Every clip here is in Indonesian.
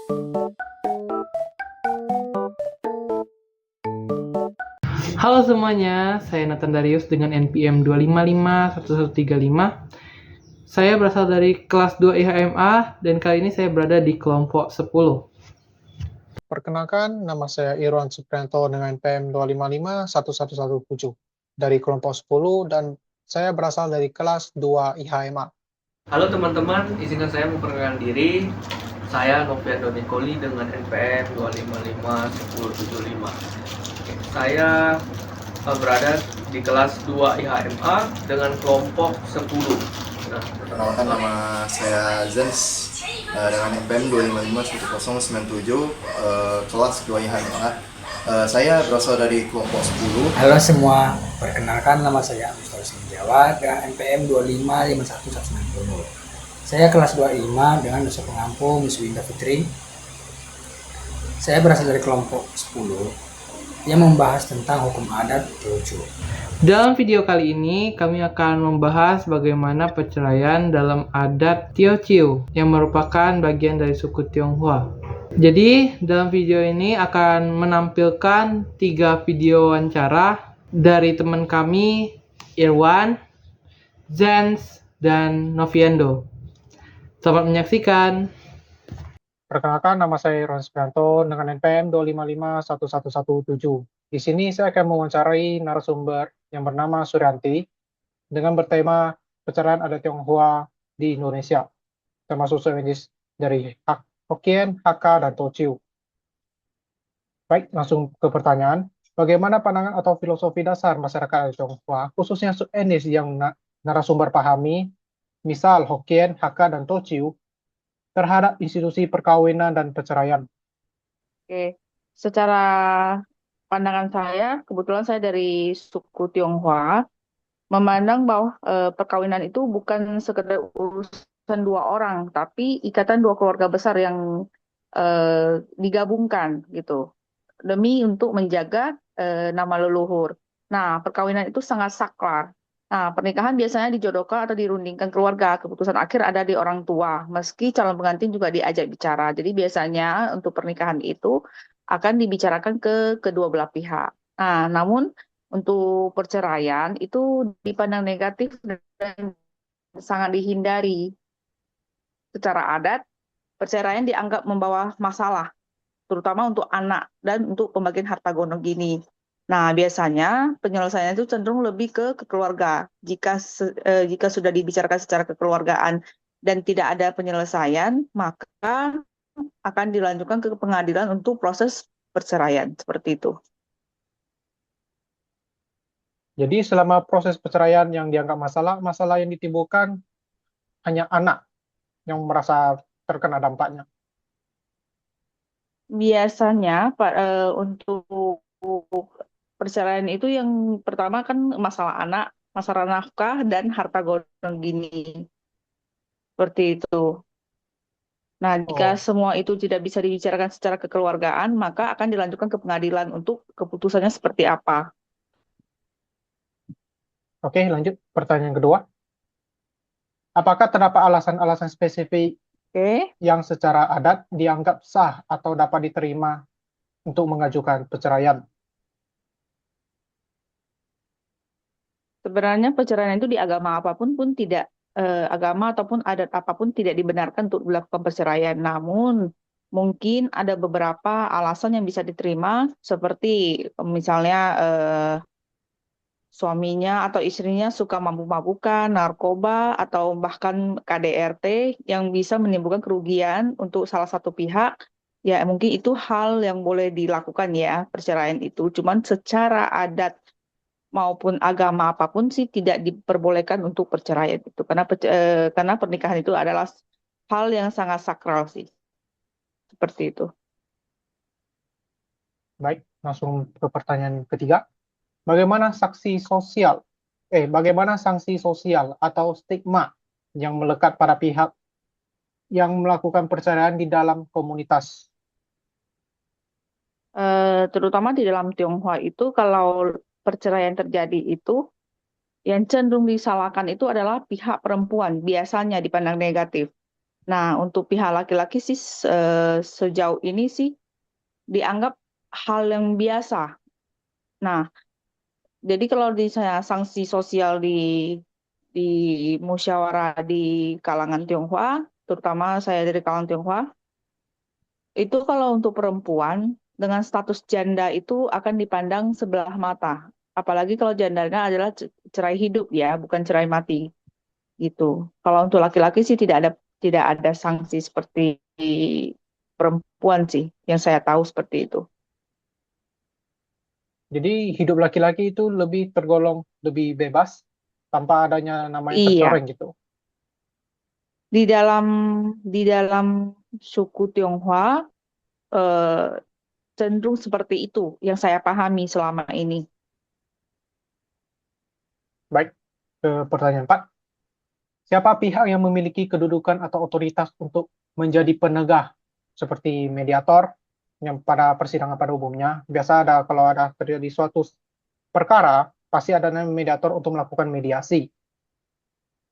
Halo semuanya, saya Nathan Darius dengan NPM 2551135. Saya berasal dari kelas 2 IHMA dan kali ini saya berada di kelompok 10. Perkenalkan, nama saya Irwan Suprianto dengan NPM 2551117 dari kelompok 10 dan saya berasal dari kelas 2 IHMA. Halo teman-teman, izinkan saya memperkenalkan diri. Saya Noviando Nikoli dengan NPM 2551075. Saya berada di kelas 2 IHMA dengan kelompok 10. Perkenalkan, nama saya Zens dengan NPM 2551097 kelas 2 IHMA. Saya berasal dari kelompok 10. Halo semua, perkenalkan nama saya Agus Jawa dengan NPM 2551160. Saya kelas 2 IMA dengan dosen pengampu Miss Winda Fitri. Saya berasal dari kelompok 10 yang membahas tentang hukum adat Teochew. Dalam video kali ini, kami akan membahas bagaimana perceraian dalam adat Teochew yang merupakan bagian dari suku Tionghoa. Jadi, dalam video ini akan menampilkan 3 video wawancara dari teman kami, Irwan, Zens, dan Noviando. Selamat menyaksikan. Perkenalkan, nama saya Irwan Suprianto dengan NPM 2551117. Di sini saya akan mewawancarai narasumber yang bernama Suryanti dengan bertema perceraian adat Tionghoa di Indonesia, termasuk jenis dari Hokkien, Hakka, dan Teochew. Baik, langsung ke pertanyaan. Bagaimana pandangan atau filosofi dasar masyarakat adat Tionghoa, khususnya etnis yang narasumber pahami, misal Hokkien, Hakka, dan Teochew, terhadap institusi perkawinan dan perceraian? Oke, secara pandangan saya, kebetulan saya dari suku Tionghoa, memandang bahwa perkawinan itu bukan sekedar urusan dua orang, tapi ikatan dua keluarga besar yang digabungkan gitu, demi untuk menjaga nama leluhur. Nah, perkawinan itu sangat sakral. Nah, pernikahan biasanya dijodohkan atau dirundingkan keluarga. Keputusan akhir ada di orang tua, meski calon pengantin juga diajak bicara. Jadi biasanya untuk pernikahan itu akan dibicarakan ke kedua belah pihak. Nah, namun untuk perceraian itu dipandang negatif dan sangat dihindari. Secara adat, perceraian dianggap membawa masalah, terutama untuk anak dan untuk pembagian harta gono gini. Nah, biasanya penyelesaiannya itu cenderung lebih ke keluarga. Jika sudah dibicarakan secara kekeluargaan dan tidak ada penyelesaian, maka akan dilanjutkan ke pengadilan untuk proses perceraian seperti itu. Jadi selama proses perceraian yang dianggap masalah yang ditimbulkan hanya anak yang merasa terkena dampaknya. Biasanya untuk perceraian itu yang pertama kan masalah anak, masalah nafkah, dan harta gono gini. Seperti itu. Nah, jika semua itu tidak bisa dibicarakan secara kekeluargaan, maka akan dilanjutkan ke pengadilan untuk keputusannya seperti apa. Oke, lanjut. Pertanyaan kedua. Apakah terdapat alasan-alasan spesifik yang secara adat dianggap sah atau dapat diterima untuk mengajukan perceraian? Sebenarnya perceraian itu di agama apapun pun tidak, agama ataupun adat apapun tidak dibenarkan untuk dilakukan perceraian. Namun, mungkin ada beberapa alasan yang bisa diterima, seperti misalnya suaminya atau istrinya suka mabuk-mabukan, narkoba, atau bahkan KDRT yang bisa menimbulkan kerugian untuk salah satu pihak. Ya, mungkin itu hal yang boleh dilakukan ya, perceraian itu. Cuman secara adat maupun agama apapun sih tidak diperbolehkan untuk perceraian itu. Karena pernikahan itu adalah hal yang sangat sakral sih. Seperti itu. Baik, langsung ke pertanyaan ketiga. Bagaimana sanksi sosial atau stigma yang melekat pada pihak yang melakukan perceraian di dalam komunitas? Terutama di dalam Tionghoa itu, kalau perceraian terjadi itu, yang cenderung disalahkan itu adalah pihak perempuan, biasanya dipandang negatif. Nah, untuk pihak laki-laki sih sejauh ini sih dianggap hal yang biasa. Nah, jadi kalau di saya sanksi sosial di musyawarah di kalangan Tionghoa, terutama saya dari kalangan Tionghoa, itu kalau untuk perempuan dengan status janda itu akan dipandang sebelah mata. Apalagi kalau jandanya adalah cerai hidup ya, bukan cerai mati gitu. Kalau untuk laki-laki sih tidak ada sanksi seperti perempuan sih, yang saya tahu seperti itu. Jadi hidup laki-laki itu lebih tergolong lebih bebas tanpa adanya nama yang Iya, tercoreng gitu. di dalam di dalam suku Tionghoa eh, cenderung seperti itu yang saya pahami selama ini. Baik, ke pertanyaan 4. Siapa pihak yang memiliki kedudukan atau otoritas untuk menjadi penegah seperti mediator yang pada persidangan pada umumnya? Biasa ada kalau ada terjadi suatu perkara, pasti ada namanya mediator untuk melakukan mediasi.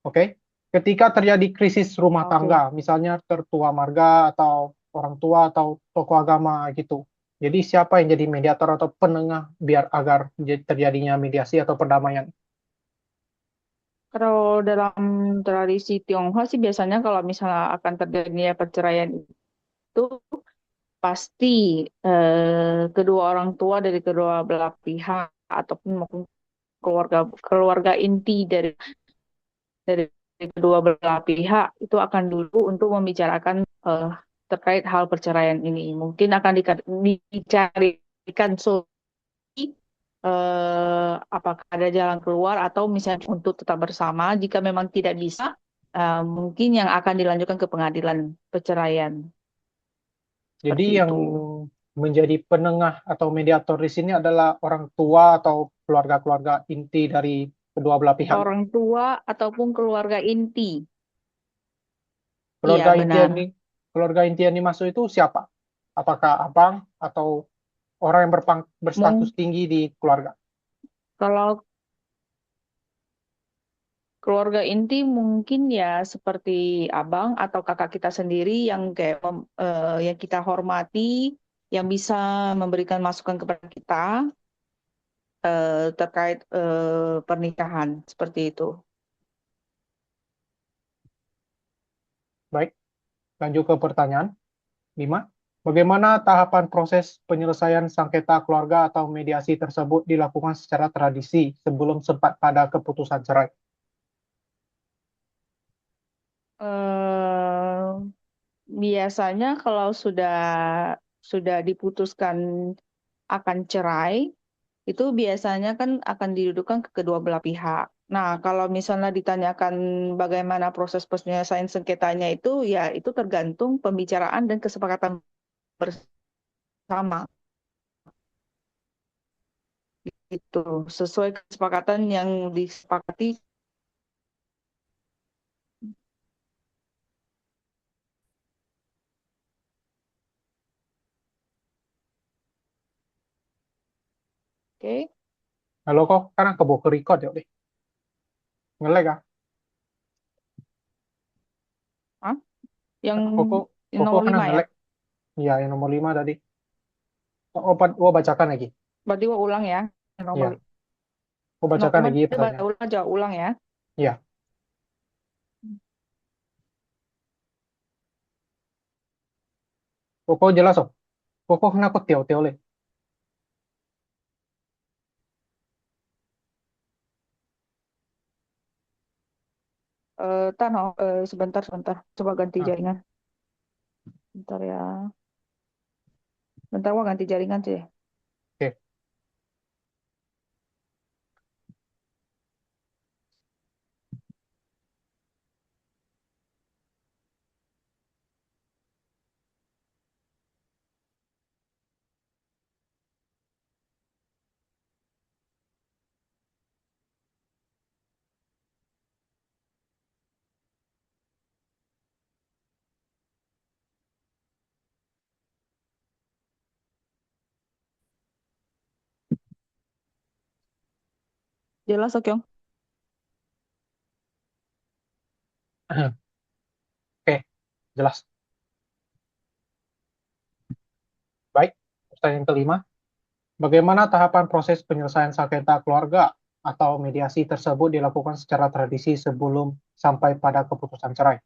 Oke? Ketika terjadi krisis rumah Oke. tangga, misalnya tertua marga atau orang tua atau tokoh agama gitu. Jadi siapa yang jadi mediator atau penengah biar agar terjadinya mediasi atau perdamaian? Kalau dalam tradisi Tionghoa sih biasanya kalau misalnya akan terjadinya perceraian itu pasti kedua orang tua dari kedua belah pihak ataupun maupun keluarga keluarga inti dari kedua belah pihak itu akan dulu untuk membicarakan terkait hal perceraian ini. Mungkin akan dicarikan solusi apakah ada jalan keluar atau misalnya untuk tetap bersama. Jika memang tidak bisa, mungkin yang akan dilanjutkan ke pengadilan perceraian Jadi seperti yang itu. menjadi penengah atau mediator di sini adalah orang tua atau keluarga-keluarga inti dari kedua belah pihak. Orang tua ataupun keluarga inti. Iya, Keluarga inti benar. yang keluarga inti yang dimaksud itu siapa? Apakah abang atau orang yang berstatus Mung- tinggi di keluarga? Kalau keluarga inti mungkin ya seperti abang atau kakak kita sendiri yang kayak yang kita hormati, yang bisa memberikan masukan kepada kita terkait pernikahan seperti itu. Baik, lanjut ke pertanyaan 5. Bagaimana tahapan proses penyelesaian sengketa keluarga atau mediasi tersebut dilakukan secara tradisi sebelum sempat pada keputusan cerai? eh Biasanya kalau sudah diputuskan akan cerai, itu biasanya kan akan didudukkan ke kedua belah pihak. Nah, kalau misalnya ditanyakan bagaimana proses penyelesaian sengketanya itu, ya itu tergantung pembicaraan dan kesepakatan bersama. Itu sesuai kesepakatan yang disepakati. Oke, Halo kok, karena kebo ke record ya deh. Ngelag ah. Hah? Yang, Koko, yang koko nomor kena 5 ya? ngelag. Iya, yang nomor 5 tadi. Oh, bacakan lagi. Berarti gua ulang ya. Yang nomor, Iya, oh nomor bacakan 5 lagi dia pertanyaan. ulang, jawab ulang ya. Iya, koko jelas oh. Koko kena kok teo-teo le. Tano, sebentar, sebentar. Coba ganti Ah, jaringan. Bentar ya. Bentar, gua ganti jaringan sih. oke. Jelas, Oke. Oke. Jelas. Baik, pertanyaan kelima. Bagaimana tahapan proses penyelesaian sengketa keluarga atau mediasi tersebut dilakukan secara tradisi sebelum sampai pada keputusan cerai?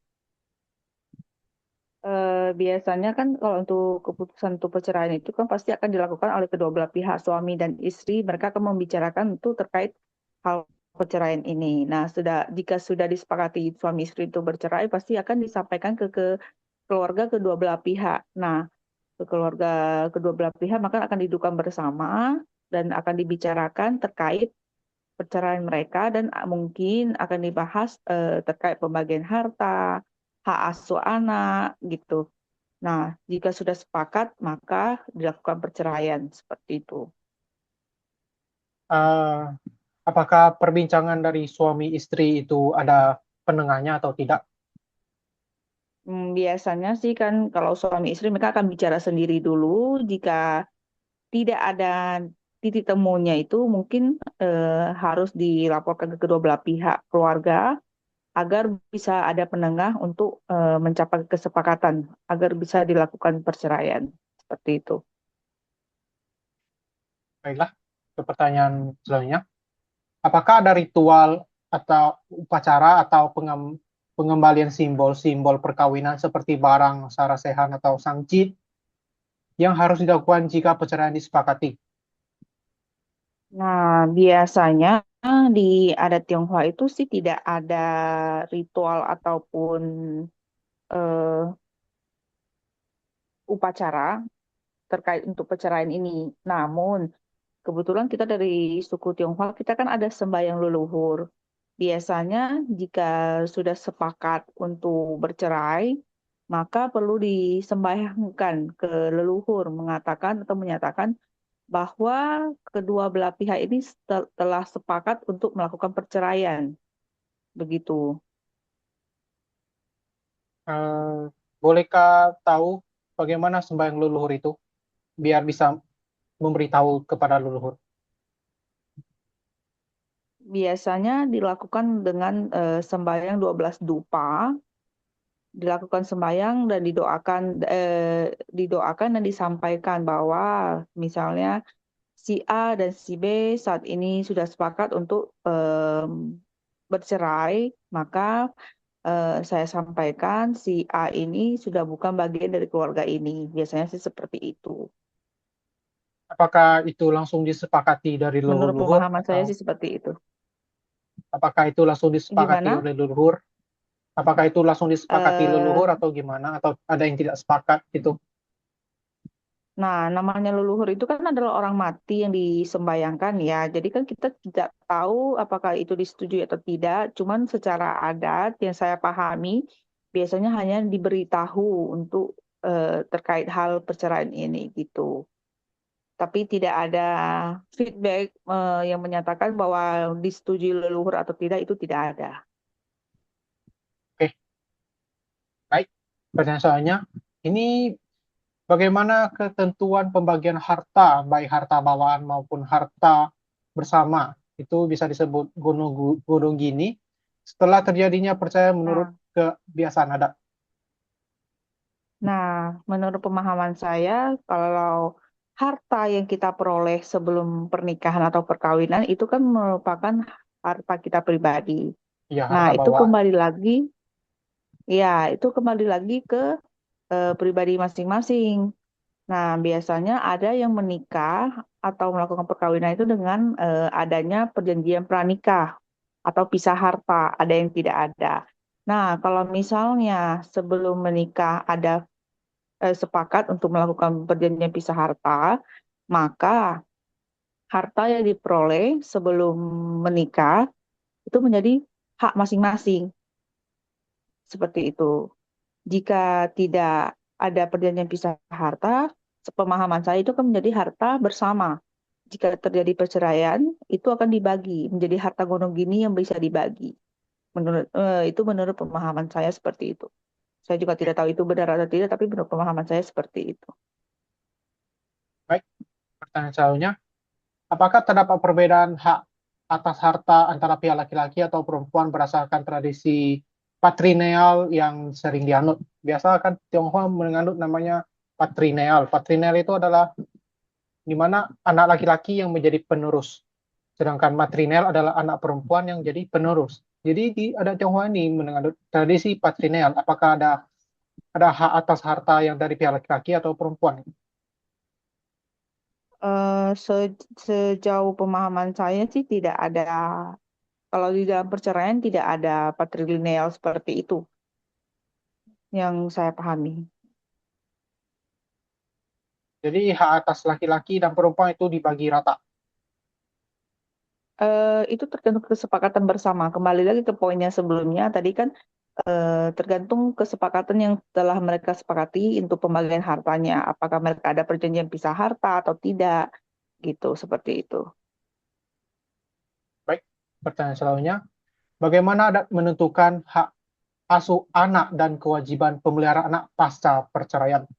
Biasanya kan kalau untuk keputusan untuk perceraian itu kan pasti akan dilakukan oleh kedua belah pihak, suami dan istri. Mereka akan membicarakan itu terkait hal perceraian ini. Nah, jika sudah disepakati suami istri itu bercerai, pasti akan disampaikan ke keluarga kedua belah pihak. Nah, ke keluarga kedua belah pihak maka akan didudukan bersama dan akan dibicarakan terkait perceraian mereka dan mungkin akan dibahas terkait pembagian harta, hak asuh anak gitu. Nah, jika sudah sepakat, maka dilakukan perceraian seperti itu. Eh, apakah perbincangan dari suami istri itu ada penengahnya atau tidak? Biasanya sih kan kalau suami istri mereka akan bicara sendiri dulu. Jika tidak ada titik temunya itu mungkin harus dilaporkan ke kedua belah pihak keluarga agar bisa ada penengah untuk mencapai kesepakatan agar bisa dilakukan perceraian seperti itu. Baiklah, ke pertanyaan selanjutnya. Apakah ada ritual atau upacara atau pengembalian simbol-simbol perkawinan seperti barang sarasehan atau sangcit yang harus dilakukan jika perceraian disepakati? Nah, biasanya di adat Tionghoa itu sih tidak ada ritual ataupun eh, upacara terkait untuk perceraian ini. Namun, kebetulan kita dari suku Tionghoa, kita kan ada sembahyang leluhur. Biasanya jika sudah sepakat untuk bercerai, maka perlu disembahyangkan ke leluhur, mengatakan atau menyatakan bahwa kedua belah pihak ini telah sepakat untuk melakukan perceraian. Begitu. Eh, bolehkah tahu bagaimana sembahyang leluhur itu biar bisa memberitahu kepada leluhur? Biasanya dilakukan dengan sembahyang 12 dupa, dilakukan sembahyang dan didoakan dan disampaikan bahwa misalnya si A dan si B saat ini sudah sepakat untuk bercerai, maka saya sampaikan si A ini sudah bukan bagian dari keluarga ini. Biasanya sih seperti itu. Apakah itu langsung disepakati dari Menurut leluhur pemahaman saya atau sih seperti itu. apakah itu langsung disepakati Gimana? oleh leluhur? Apakah itu langsung disepakati Eh, leluhur atau gimana? Atau ada yang tidak sepakat gitu? Nah, namanya leluhur itu kan adalah orang mati yang disembayangkan ya. Jadi kan kita tidak tahu apakah itu disetujui atau tidak. Cuman secara adat yang saya pahami, biasanya hanya diberitahu untuk terkait hal perceraian ini gitu. Tapi tidak ada feedback yang menyatakan bahwa disetujui leluhur atau tidak itu tidak ada. Oke, baik. Pertanyaan soalnya, ini bagaimana ketentuan pembagian harta, baik harta bawaan maupun harta bersama? Itu bisa disebut gunung gini setelah terjadinya percaya menurut Nah, kebiasaan adat. menurut pemahaman saya, kalau harta yang kita peroleh sebelum pernikahan atau perkawinan itu kan merupakan harta kita pribadi. Ya, harta Nah, itu bawaan. kembali lagi, ya, itu kembali lagi ke pribadi masing-masing. Nah, biasanya ada yang menikah atau melakukan perkawinan itu dengan adanya perjanjian pranikah atau pisah harta, ada yang tidak ada. Nah, kalau misalnya sebelum menikah ada sepakat untuk melakukan perjanjian pisah harta, maka harta yang diperoleh sebelum menikah itu menjadi hak masing-masing. Seperti itu. Jika tidak ada perjanjian pisah harta, sepemahaman saya itu kan menjadi harta bersama. Jika terjadi perceraian, itu akan dibagi menjadi harta gonong gini yang bisa dibagi. Itu menurut pemahaman saya seperti itu. Saya juga tidak tahu itu benar atau tidak, tapi menurut pemahaman saya seperti itu. Baik, pertanyaan selanjutnya. Apakah terdapat perbedaan hak atas harta antara pihak laki-laki atau perempuan berdasarkan tradisi patrilineal yang sering dianut. Biasa kan Tionghoa menganut namanya patrilineal. Patrilineal itu adalah di mana anak laki-laki yang menjadi penerus. Sedangkan matrilineal adalah anak perempuan yang jadi penerus. Jadi di adat Tionghoa ini menganut tradisi patrilineal. Apakah ada hak atas harta yang dari pihak laki-laki atau perempuan? Sejauh pemahaman saya sih tidak ada, kalau di dalam perceraian tidak ada patrilineal seperti itu yang saya pahami. Jadi hak atas laki-laki dan perempuan itu dibagi rata. Itu tergantung kesepakatan bersama. Kembali lagi ke poin yang sebelumnya, tadi kan tergantung kesepakatan yang telah mereka sepakati untuk pembagian hartanya. Apakah mereka ada perjanjian pisah harta atau tidak, gitu, seperti itu. Baik, pertanyaan selanjutnya. Bagaimana adat menentukan hak asuh anak dan kewajiban pemelihara anak pasca perceraian?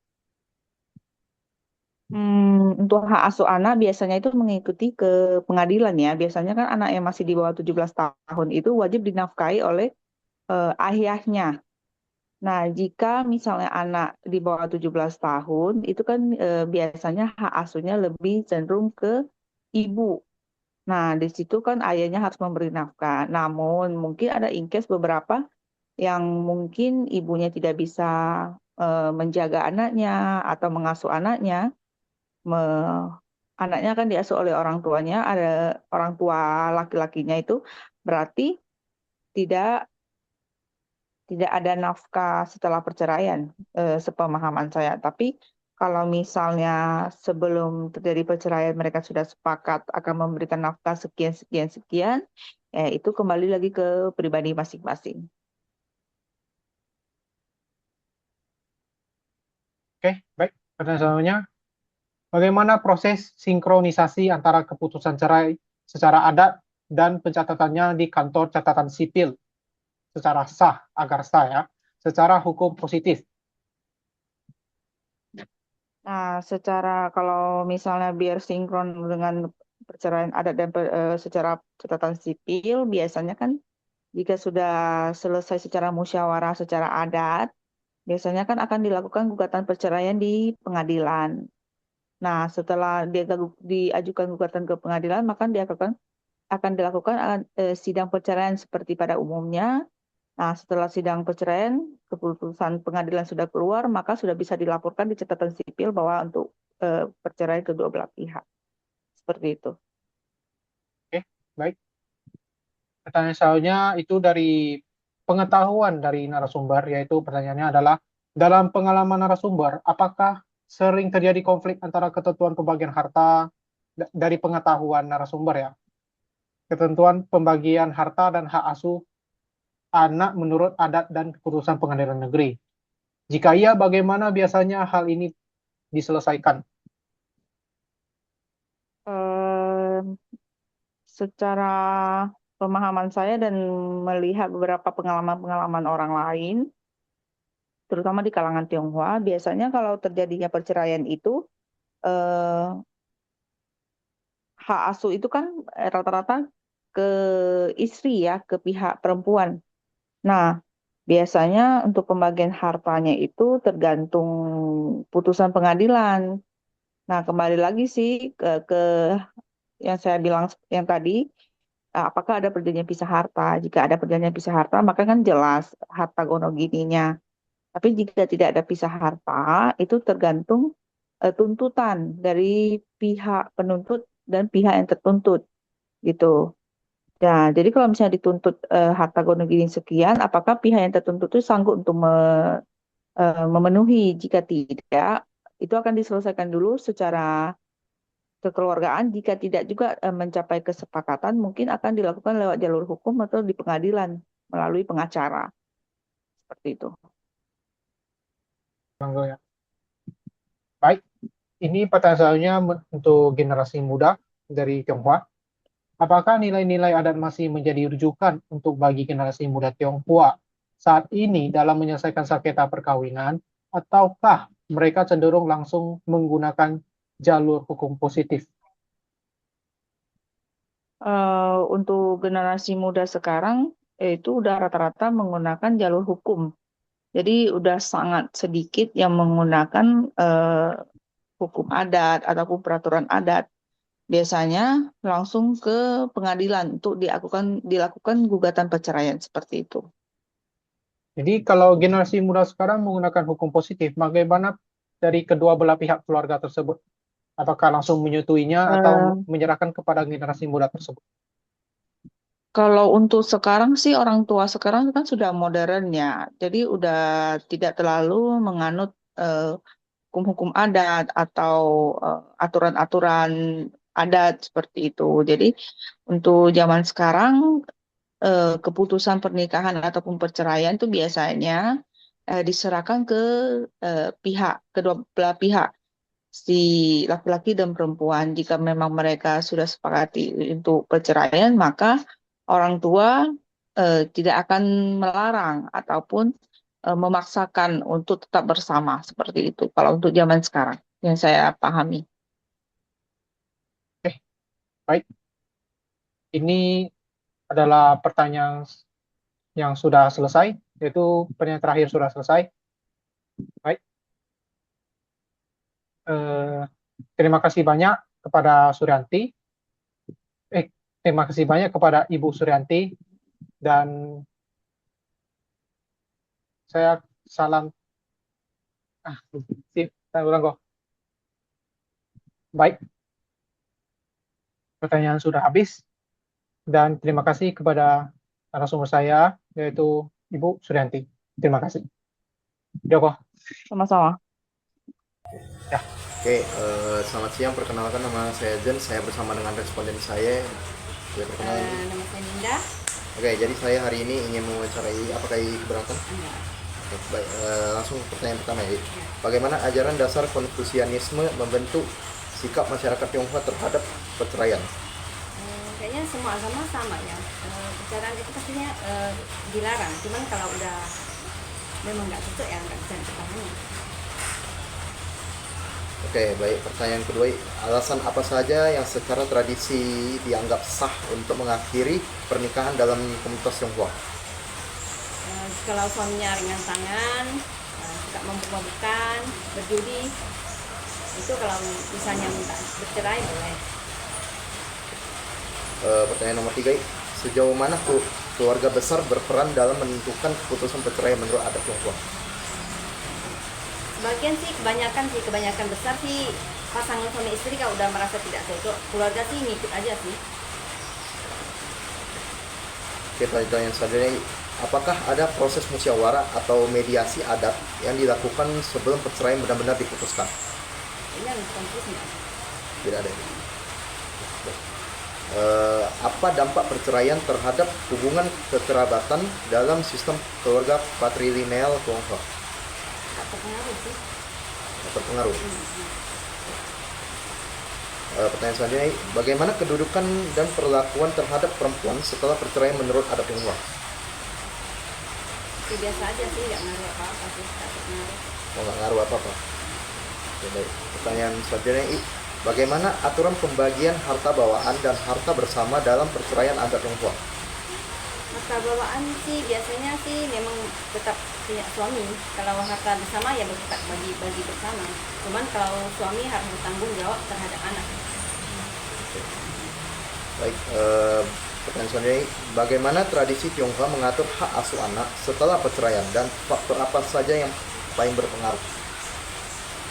Untuk hak asuh anak biasanya itu mengikuti ke pengadilan ya. Biasanya kan anak yang masih di bawah 17 tahun itu wajib dinafkahi oleh ayahnya. Nah, jika misalnya anak di bawah 17 tahun, itu kan biasanya hak asuhnya lebih cenderung ke ibu. Nah, di situ kan ayahnya harus memberi nafkah. Namun, mungkin ada in-case beberapa yang mungkin ibunya tidak bisa menjaga anaknya atau mengasuh anaknya. Anaknya kan diasuh oleh orang tuanya, ada orang tua laki-lakinya itu, berarti tidak tidak ada nafkah setelah perceraian, sepemahaman saya. Tapi kalau misalnya sebelum terjadi perceraian mereka sudah sepakat akan memberikan nafkah sekian sekian sekian, itu kembali lagi ke pribadi masing-masing. Oke, baik. Pertanyaan selanjutnya. Bagaimana proses sinkronisasi antara keputusan cerai secara adat dan pencatatannya di kantor catatan sipil secara sah, agar sah ya, secara hukum positif? Nah, kalau misalnya biar sinkron dengan perceraian adat dan secara catatan sipil, biasanya kan jika sudah selesai secara musyawarah secara adat, biasanya kan akan dilakukan gugatan perceraian di pengadilan. Nah, setelah diajukan gugatan ke pengadilan, maka akan dilakukan sidang perceraian seperti pada umumnya. Nah, setelah sidang perceraian, keputusan pengadilan sudah keluar, maka sudah bisa dilaporkan di catatan sipil bahwa untuk perceraian kedua belah pihak. Seperti itu. Oke, baik. Pertanyaan selanjutnya itu dari pengetahuan dari narasumber, yaitu pertanyaannya adalah, dalam pengalaman narasumber, apakah sering terjadi konflik antara ketentuan pembagian harta dari pengetahuan narasumber ya? Ketentuan pembagian harta dan hak asuh anak menurut adat dan keputusan pengadilan negeri. Jika iya, bagaimana biasanya hal ini diselesaikan? Secara pemahaman saya dan melihat beberapa pengalaman-pengalaman orang lain, terutama di kalangan Tionghoa, biasanya kalau terjadinya perceraian itu, eh, hak asuh itu kan rata-rata ke istri ya, ke pihak perempuan. Nah, biasanya untuk pembagian hartanya itu tergantung putusan pengadilan. Nah, kembali lagi sih ke yang saya bilang yang tadi, apakah ada perjanjian pisah harta? Jika ada perjanjian pisah harta, maka kan jelas harta gonogininya. Tapi jika tidak ada pisah harta, itu tergantung tuntutan dari pihak penuntut dan pihak yang tertuntut, gitu. Nah, jadi kalau misalnya dituntut harta gonogini sekian, apakah pihak yang tertuntut itu sanggup untuk memenuhi? Jika tidak, itu akan diselesaikan dulu secara kekeluargaan. Jika tidak juga mencapai kesepakatan, mungkin akan dilakukan lewat jalur hukum atau di pengadilan melalui pengacara. Seperti itu. Monggo ya. Baik, ini pertanyaan selanjutnya untuk generasi muda dari Tionghoa. Apakah nilai-nilai adat masih menjadi rujukan untuk bagi generasi muda Tionghoa saat ini dalam menyelesaikan sengketa perkawinan, ataukah mereka cenderung langsung menggunakan jalur hukum positif? Untuk generasi muda sekarang, itu udah rata-rata menggunakan jalur hukum. Jadi udah sangat sedikit yang menggunakan hukum adat ataupun peraturan adat. Biasanya langsung ke pengadilan untuk dilakukan gugatan perceraian seperti itu. Jadi kalau generasi muda sekarang menggunakan hukum positif, bagaimana dari kedua belah pihak keluarga tersebut? Apakah langsung menyetujuinya atau Eh, menyerahkan kepada generasi muda tersebut? Kalau untuk sekarang sih orang tua sekarang kan sudah modern ya, jadi udah tidak terlalu menganut hukum-hukum adat atau aturan-aturan adat seperti itu. Jadi untuk zaman sekarang keputusan pernikahan ataupun perceraian itu biasanya diserahkan ke kedua belah pihak, si laki-laki dan perempuan. Jika memang mereka sudah sepakati untuk perceraian, maka orang tua tidak akan melarang ataupun memaksakan untuk tetap bersama seperti itu. Kalau untuk zaman sekarang yang saya pahami. Baik, ini adalah pertanyaan yang sudah selesai, yaitu pertanyaan terakhir sudah selesai. Baik, eh, terima kasih banyak kepada Suryanti. Terima kasih banyak kepada Ibu Suryanti, dan saya salam. Saya ulang kok. Baik, pertanyaan sudah habis, dan terima kasih kepada narasumber saya, yaitu Ibu Suryanti. Terima kasih. Joko. Sama-sama. Oke, selamat siang. Perkenalkan, nama saya Zen. Saya bersama dengan responden saya. Ya, perkenalan. Nama saya Linda. Oke, jadi saya hari ini ingin mewawancarai, apakah keberatan? Iya. Oke, baik, langsung pertanyaan pertama ya. Bagaimana ajaran dasar Konfusianisme membentuk sikap masyarakat Tionghoa terhadap perceraian? Kayaknya semua agama sama ya. Perceraian itu pastinya dilarang. Cuman kalau udah memang nggak cocok ya nggak bisa dipertahankan. Oke, baik. Pertanyaan kedua, alasan apa saja yang secara tradisi dianggap sah untuk mengakhiri pernikahan dalam komunitas Tionghoa? Kalau suaminya ringan tangan, suka mabuk-mabukan, berjudi, itu kalau misalnya minta bercerai boleh. Pertanyaan nomor 3, sejauh mana keluarga besar berperan dalam menentukan keputusan perceraian menurut adat Tionghoa? Kebanyakan besar sih pasangan suami istri kalau udah merasa tidak cocok, keluarga sih ngikut aja sih. Oke, pertanyaan selanjutnya, apakah ada proses musyawarah atau mediasi adat yang dilakukan sebelum perceraian benar-benar diputuskan? Ini harus konfusnya. Tidak ada. Apa dampak perceraian terhadap hubungan kekerabatan dalam sistem keluarga patrilineal Tionghoa? Tak terpengaruh sih. Berpengaruh. Pertanyaan selanjutnya, bagaimana kedudukan dan perlakuan terhadap perempuan setelah perceraian menurut adat Tionghoa? Biasa aja sih, nggak ngaruh apa-apa sih, tak terpengaruh. Nggak ngaruh apa-apa. Oke, baik. Pertanyaan selanjutnya, bagaimana aturan pembagian harta bawaan dan harta bersama dalam perceraian adat Tionghoa? Harta bawaan sih biasanya sih memang tetap punya suami. Kalau harta bersama ya tetap bagi bersama. Cuman kalau suami harus bertanggung jawab terhadap anak. Baik, pertanyaan selanjutnya, bagaimana tradisi Tionghoa mengatur hak asuh anak setelah perceraian dan faktor apa saja yang paling berpengaruh?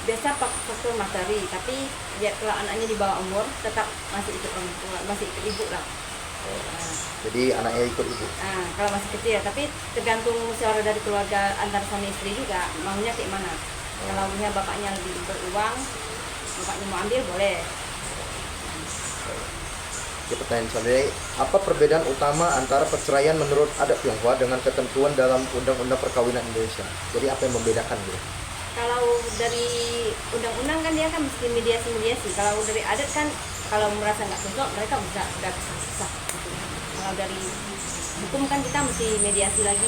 Biasa faktor materi, tapi ya kalau anaknya di bawah umur tetap masih ikut orang tua, masih ikut ibu lah. Jadi anaknya ikut ibu. Kalau masih kecil, tapi tergantung musyawarah dari keluarga antar suami istri juga maunya kayak mana. Kalau punya bapaknya lebih beruang, bapaknya mau ambil boleh. Oke, pertanyaan selanjutnya, apa perbedaan utama antara perceraian menurut adat Tionghoa dengan ketentuan dalam Undang-Undang Perkawinan Indonesia? Jadi apa yang membedakan gitu? Kalau dari undang-undang kan dia kan mesti mediasi. Kalau dari adat kan kalau merasa nggak cocok mereka udah bisa pisah. Gitu. Kalau dari hukum kan kita mesti mediasi lagi,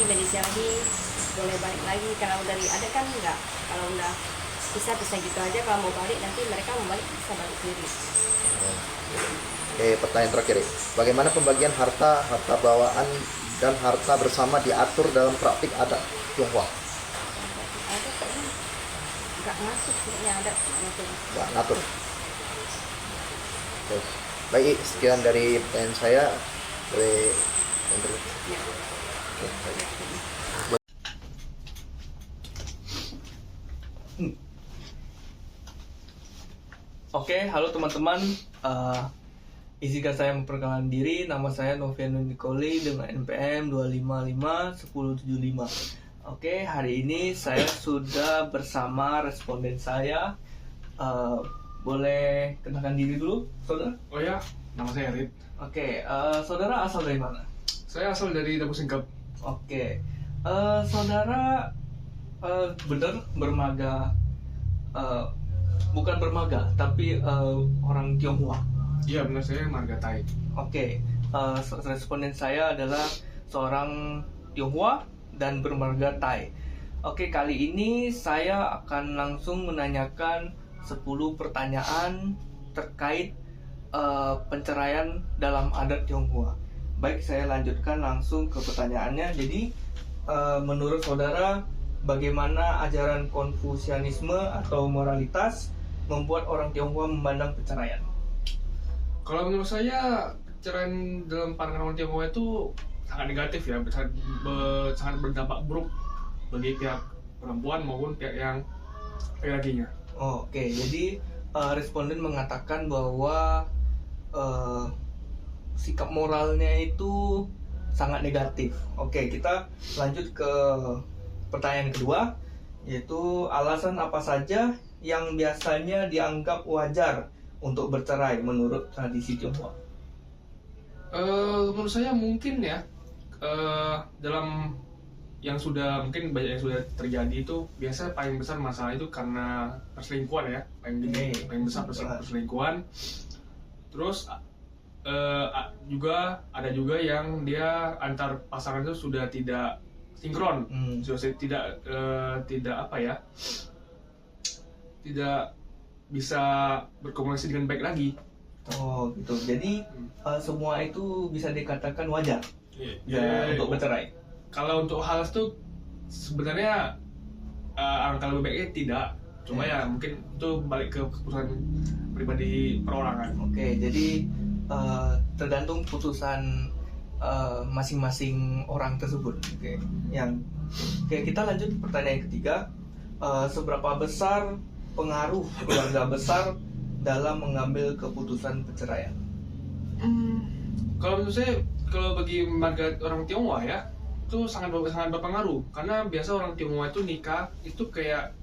boleh balik lagi. Kalau dari adat kan enggak. Kalau udah pisah gitu aja. Kalau mau balik nanti mereka mau balik bisa balik sendiri. Oke, pertanyaan terakhir. Bagaimana pembagian harta bawaan dan harta bersama diatur dalam praktik adat Tionghoa? Ada kayaknya nggak masuk sih, ya ada Nggak ngatur. Oke. Baik, sekian dari pertanyaan saya. Boleh Oke, baik. Oke, halo teman-teman. Izinkan saya memperkenalkan diri. Nama saya Noviano Nicoli dengan NPM 2551075. Oke, hari ini saya sudah bersama responden saya. Boleh kenalkan diri dulu, saudara? Oh ya, nama saya Rit. Oke, saudara asal dari mana? Saya asal dari Dabu Singkep. Oke, saudara benar bermaga, bukan bermaga, tapi orang Tionghoa. Iya benar, saya marga Thai. Oke, responden saya adalah seorang Tionghoa dan bermarga Thai. Oke, kali ini saya akan langsung menanyakan 10 pertanyaan terkait penceraian dalam adat Tionghoa. Baik, saya lanjutkan langsung ke pertanyaannya. Jadi, menurut saudara, bagaimana ajaran Konfusianisme atau moralitas membuat orang Tionghoa memandang perceraian? Kalau menurut saya, perceraian dalam pandangan orang Tionghoa itu sangat negatif ya, sangat berdampak buruk bagi pihak perempuan maupun pihak yang laki-lakinya. Oke, jadi responden mengatakan bahwa sikap moralnya itu sangat negatif. Oke, kita lanjut ke pertanyaan kedua, yaitu alasan apa saja yang biasanya dianggap wajar untuk bercerai menurut tradisi Tionghoa? Menurut saya mungkin ya, dalam yang sudah mungkin banyak yang sudah terjadi itu biasa paling besar masalah itu karena perselingkuhan ya, paling besar perselingkuhan. Terus juga ada juga yang dia antar pasangan itu sudah tidak sinkron, sudah tidak apa ya, tidak bisa berkomunikasi dengan baik lagi. Oh gitu. Jadi semua itu bisa dikatakan wajar untuk bercerai. Kalau untuk hal itu sebenarnya angka lebih baiknya tidak. Cuma ya mungkin itu balik ke keputusan pribadi perorangan. Oke, jadi tergantung putusan masing-masing orang tersebut. Oke, kita lanjut pertanyaan ketiga. Seberapa besar pengaruh keluarga besar dalam mengambil keputusan perceraian? Kalau menurut saya, kalau bagi marga orang Tionghoa ya, itu sangat berpengaruh. Karena biasa orang Tionghoa itu nikah itu kayak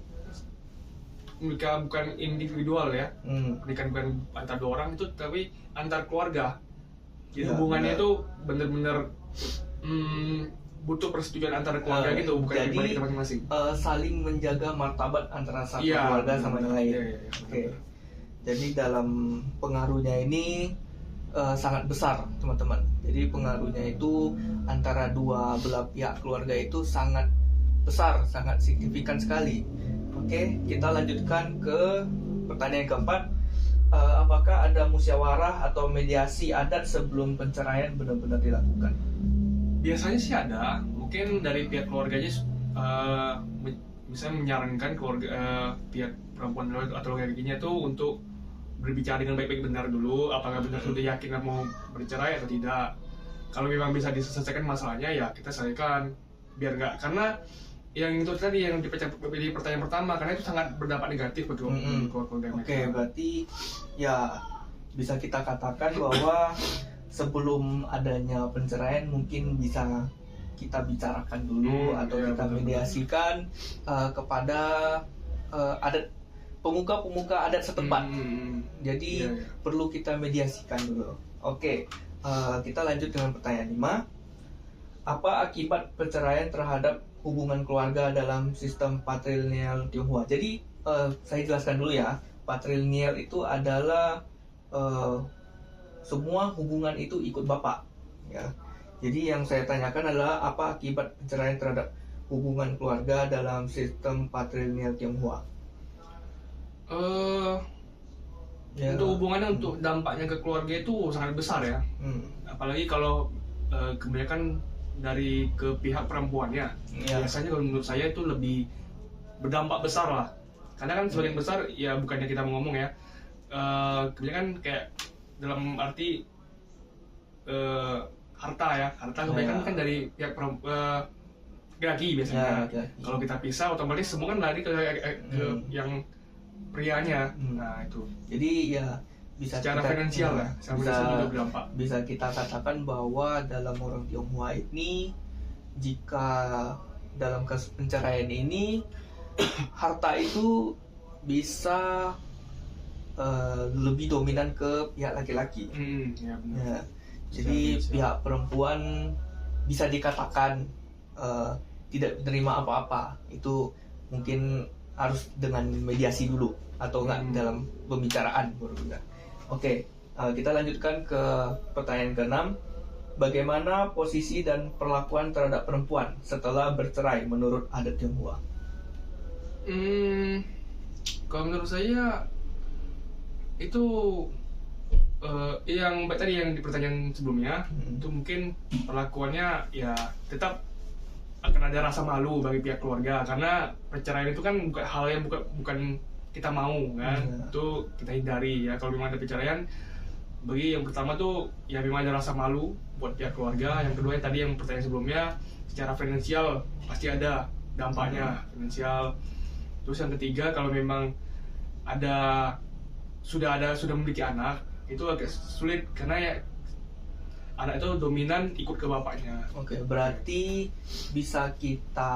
nikah bukan individual ya, nikah bukan antar dua orang itu, tapi antar keluarga. Jadi hubungannya itu benar-benar butuh persetujuan antara keluarga gitu, bukan jadi, pribadi kita masing-masing. Saling menjaga martabat antara satu keluarga sama yang lain. Oke. Jadi dalam pengaruhnya ini sangat besar, teman-teman. Jadi pengaruhnya itu antara dua belah pihak keluarga itu sangat besar, sangat signifikan sekali. Oke, kita lanjutkan ke pertanyaan keempat. Apakah ada musyawarah atau mediasi adat sebelum perceraian benar-benar dilakukan? Biasanya sih ada, mungkin dari pihak keluarganya misalnya menyarankan keluarga pihak perempuan atau laki-lakinya itu untuk berbicara dengan baik-baik benar dulu, apakah benar sudah yakin mau bercerai atau tidak. Kalau memang bisa diselesaikan masalahnya ya kita selesaikan, biar nggak, karena yang itu tadi yang di pertanyaan pertama, karena itu sangat berdampak negatif bagi keluarga. Oke, berarti ya bisa kita katakan bahwa sebelum adanya perceraian mungkin bisa kita bicarakan dulu atau kita mediasikan kepada adat pemuka adat setempat. Jadi perlu kita mediasikan dulu. Oke, kita lanjut dengan pertanyaan 5. Apa akibat perceraian terhadap hubungan keluarga dalam sistem patrilineal Tionghoa? Jadi saya jelaskan dulu ya. Patrilineal itu adalah semua hubungan itu ikut bapak, ya. Jadi yang saya tanyakan adalah apa akibat perceraian terhadap hubungan keluarga dalam sistem patrilineal Tionghoa? Ya. Untuk hubungannya, untuk dampaknya ke keluarga itu sangat besar ya. Apalagi kalau kebanyakan dari ke pihak perempuannya. Biasanya kalau menurut saya itu lebih berdampak besar lah. Karena kan sebagian besar, ya bukannya kita mau ngomong ya, kebanyakan kayak dalam arti harta kebanyakan kan dari pihak laki biasanya. Kalau kita pisah, otomatis semua kan lari ke yang prianya. Nah itu. Jadi ya bisa secara finansial ya, bisa kita katakan bahwa dalam orang Tionghoa ini, jika dalam kasus perceraian ini harta itu bisa lebih dominan ke pihak laki-laki. Ya, jadi pihak perempuan bisa dikatakan tidak menerima apa-apa. Itu mungkin harus dengan mediasi dulu atau enggak dalam pembicaraan. Oke, kita lanjutkan ke pertanyaan ke-6. Bagaimana posisi dan perlakuan terhadap perempuan setelah bercerai menurut adat Tionghoa? Kalau menurut saya itu yang baik tadi yang di pertanyaan sebelumnya, itu mungkin perlakuannya ya tetap akan ada rasa malu bagi pihak keluarga, karena perceraian itu kan bukan hal yang bukan kita mau kan. Itu kita hindari ya. Kalau memang ada perceraian, bagi yang pertama tuh ya memang ada rasa malu buat pihak keluarga. Yang kedua yang tadi yang pertanyaan sebelumnya, secara finansial pasti ada dampaknya finansial. Terus yang ketiga, kalau memang sudah memiliki anak, itu agak sulit karena ya anak itu dominan ikut ke bapaknya. Oke, berarti bisa kita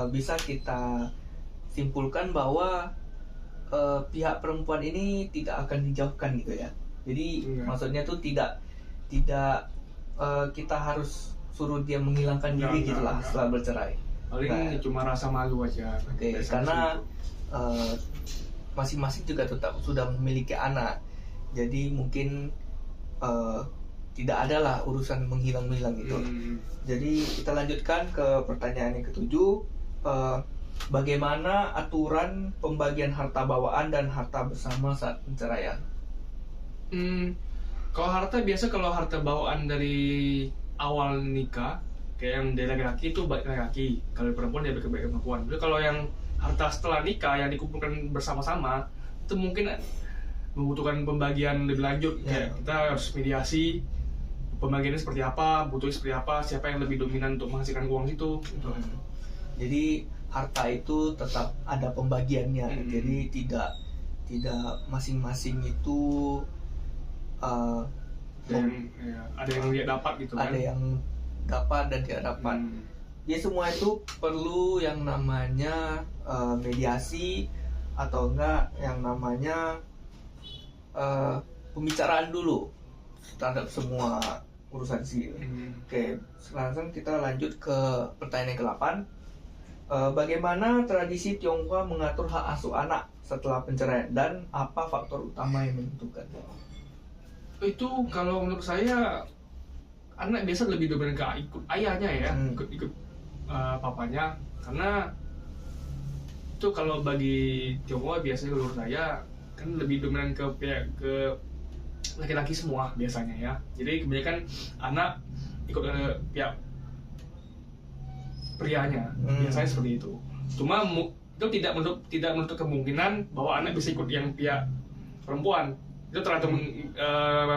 bisa kita simpulkan bahwa pihak perempuan ini tidak akan dijauhkan gitu ya. Jadi maksudnya tuh tidak kita harus suruh dia menghilangkan diri gitulah setelah bercerai. Paling cuma rasa malu aja. Oke, karena masing-masing juga tetap sudah memiliki anak. Jadi mungkin tidak ada lah urusan menghilang gitu. Jadi kita lanjutkan ke pertanyaan yang ke-7. Bagaimana aturan pembagian harta bawaan dan harta bersama saat perceraian? Kalau harta bawaan dari awal nikah, kayak yang dari laki-laki itu baik laki-laki, kalau perempuan dia baik perempuan. Jadi kalau yang harta setelah nikah yang dikumpulkan bersama-sama, itu mungkin membutuhkan pembagian lebih lanjut. Kayak kita harus mediasi, pembagiannya seperti apa, butuhnya seperti apa, siapa yang lebih dominan untuk menghasilkan uang itu. Jadi harta itu tetap ada pembagiannya. Jadi tidak masing-masing itu ada yang dia dapat gitu kan. Ada yang dapat dan tidak dapat. Jadi semua itu perlu yang namanya mediasi atau enggak yang namanya pembicaraan dulu terhadap semua urusan sih. Oke, langsung kita lanjut ke pertanyaan yang ke-8. Bagaimana tradisi Tionghoa mengatur hak asuh anak setelah perceraian dan apa faktor utama yang menentukan? Itu kalau menurut saya anak biasa lebih dominan ke ikut ayahnya ya, ikut papanya, karena itu kalau bagi Tionghoa biasanya menurut saya kan lebih dominan ke laki-laki semua biasanya ya. Jadi kebanyakan anak ikut pihak prianya, biasanya seperti itu. Cuma itu tidak menutup kemungkinan bahwa anak bisa ikut yang pihak perempuan. Itu tergantung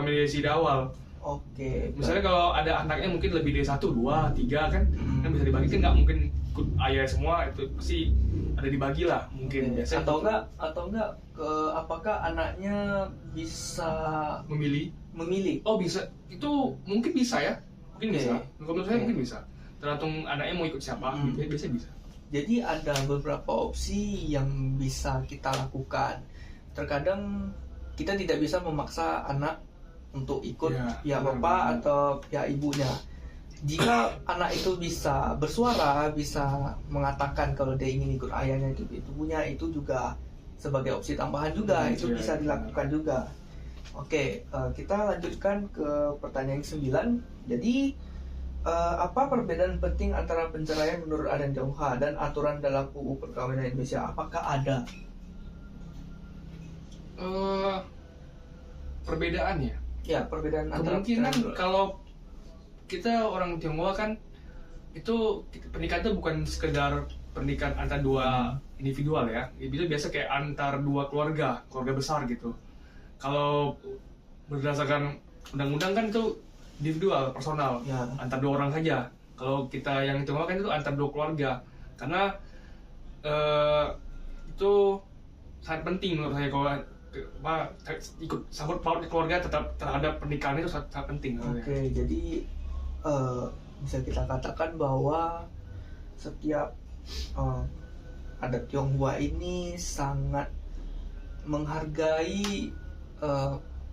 mediasi di awal. Oke. Misalnya kalau ada anaknya mungkin lebih dari 1, 2, 3 kan bisa dibagi, kan nggak mungkin ikut ayah semua, itu pasti ada dibagi lah mungkin. Biasanya atau enggak apakah anaknya bisa memilih? Oh bisa, itu mungkin bisa ya, mungkin bisa. Menurut saya mungkin bisa. Tergantung anaknya mau ikut siapa, biasanya bisa. Jadi ada beberapa opsi yang bisa kita lakukan. Terkadang kita tidak bisa memaksa anak untuk ikut pihak bapak atau pihak ibunya. Jika anak itu bisa bersuara, bisa mengatakan kalau dia ingin ikut ayahnya itu punya, itu juga sebagai opsi tambahan juga, itu bisa dilakukan juga. Oke, kita lanjutkan ke pertanyaan yang 9. Jadi apa perbedaan penting antara perceraian menurut adat Tionghoa dan aturan dalam UU Perkawinan Indonesia? Apakah ada? Perbedaannya Ya, perbedaan antara kemungkinan perceraian. kalau kita orang Tionghoa kan itu pernikahan itu bukan sekedar pernikahan antar dua individual ya, itu biasa kayak antar dua keluarga besar gitu. Kalau berdasarkan undang-undang kan itu individual, personal, Ya. antar dua orang saja. Kalau kita yang Tionghoa kan itu antar dua keluarga, karena itu sangat penting menurut saya kalau ikut sangkut paut di keluarga tetap terhadap pernikahan itu sangat penting. Oke, jadi bisa kita katakan bahwa setiap adat Tionghoa ini sangat menghargai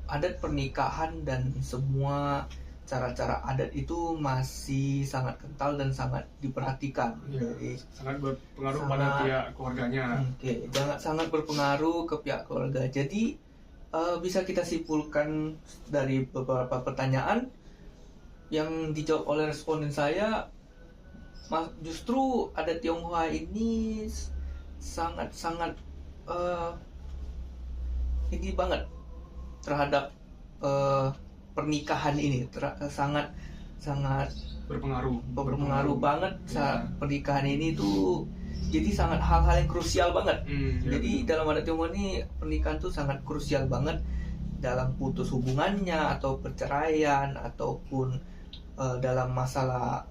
adat pernikahan, dan semua cara-cara adat itu masih sangat kental dan sangat diperhatikan. Ya, Jadi, sangat berpengaruh pada sangat- pihak keluarganya. Oke, sangat berpengaruh ke pihak keluarga. Jadi bisa kita simpulkan dari beberapa pertanyaan yang dijawab oleh responden saya, justru adat Tionghoa ini sangat-sangat ini banget terhadap pernikahan ini, sangat berpengaruh banget saat pernikahan ini tuh. Jadi sangat hal-hal yang krusial banget. Jadi dalam adat Tionghoa ini pernikahan tuh sangat krusial banget dalam putus hubungannya atau perceraian ataupun dalam masalah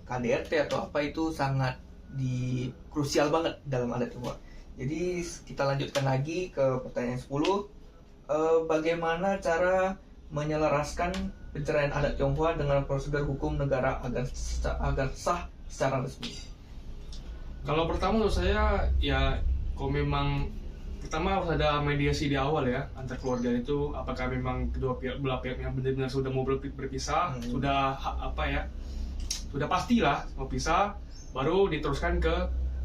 KDRT atau apa, itu sangat krusial banget dalam adat Tionghoa. Jadi kita lanjutkan lagi ke pertanyaan 10. Bagaimana cara menyelaraskan perceraian adat Tionghoa dengan prosedur hukum negara agar sah secara resmi? Kalau pertama menurut saya ya, kalau memang pertama harus ada mediasi di awal ya antar keluarga itu, apakah memang kedua belah pihak yang benar-benar sudah mau berpisah, sudah sudah pastilah mau pisah, baru diteruskan ke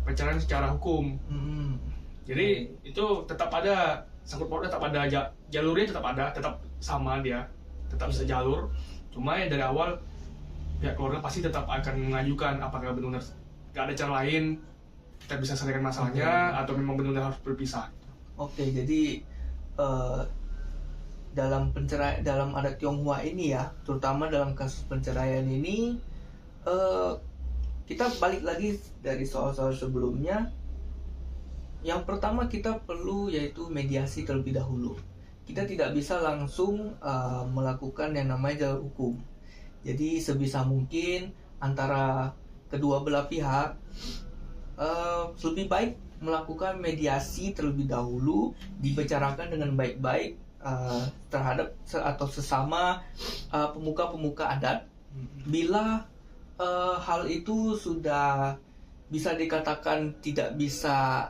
perceraian secara hukum. Jadi itu tetap ada sangkut pautnya, tetap ada jalurnya, tetap sama dia, tetap sejalur. Cuma ya dari awal pihak keluarga pasti tetap akan mengajukan apakah benar-benar gak ada cara lain kita bisa selesaikan masalahnya atau memang benar-benar harus berpisah. Oke, jadi dalam adat Tionghoa ini ya, terutama dalam kasus perceraian ini, kita balik lagi dari soal-soal sebelumnya. Yang pertama kita perlu yaitu mediasi terlebih dahulu. Kita tidak bisa langsung melakukan yang namanya jalur hukum. Jadi sebisa mungkin antara kedua belah pihak lebih baik melakukan mediasi terlebih dahulu, dibicarakan dengan baik-baik terhadap atau sesama pemuka-pemuka adat. Bila hal itu sudah bisa dikatakan tidak bisa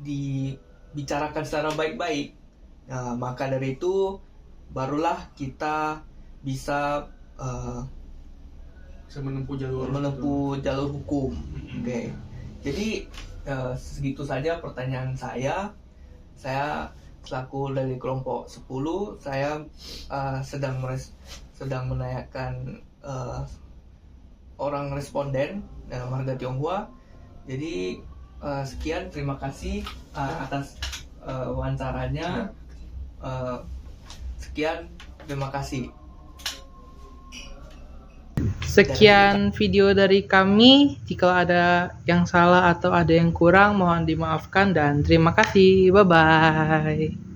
dibicarakan secara baik-baik, maka dari itu barulah kita bisa menempuh jalur hukum. Oke. Jadi segitu saja pertanyaan saya. Saya selaku dari kelompok 10, saya sedang menanyakan orang responden dalam marga Tionghoa. Jadi sekian, terima kasih atas wawancaranya. Sekian, terima kasih. Sekian video dari kami. Jika ada yang salah atau ada yang kurang, mohon dimaafkan dan terima kasih. Bye bye.